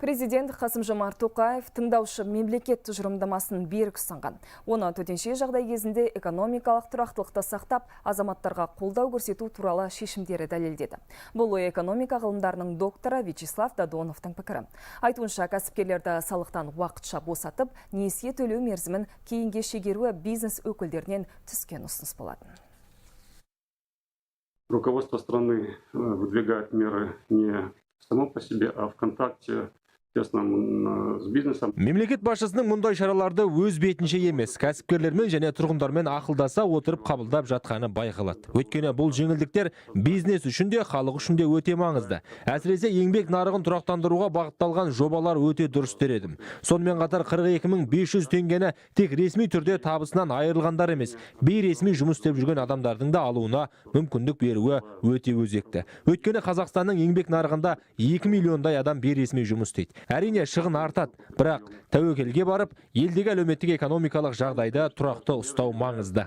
Президент Қасым-Жомарт Тоқаев тыңдаушы мемлекет тұжырымдамасын берік ұсынған. Оны төтенше жағдай кезінде экономикалық тұрақтылықты сақтап, азаматтарға қолдау көрсету туралы шешімдері дәлелдеді. Бұл экономика ғылымдарының докторы Вячеслав Додоновтың пікірі. Айтуынша, кәсіпкерлерді салықтан уақытша босатып, несие төлеу мерзімін кейінге шегеруі бизнес өкілдерінен түскен ұсыныс болатын. Руководство страны выдвигает меры не само по себе, а в контакте с бизнесом. Мемлекет басшысының мұндай шараларды өз бетінше емес, кәсіпкерлермен және тұрғындармен ақылдаса отырып қабылдап жатқаны байқалады. Өйткені бұл жеңілдіктер бизнес үшін де, халық үшін де өте маңызды. Әсіресе еңбек нарығын тұрақтандыруға бағытталған жобалар өте дұрыс дер едім. Сонымен қатар 42.500 теңгені тек ресми түрде табысынан айырылғандар емес, бейресми жұмыс істеп жүрген адамдардың да алуына мүмкіндік беруі өте өзекті. Өйткені Қазақстанның еңбек нарығында 2 миллиондай адам бейресми жұмыс істейді. Әрине шығын артады, бірақ тәуекелге барып, елдегі әлеуметтік экономикалық жағдайды тұрақты ұстау маңызды.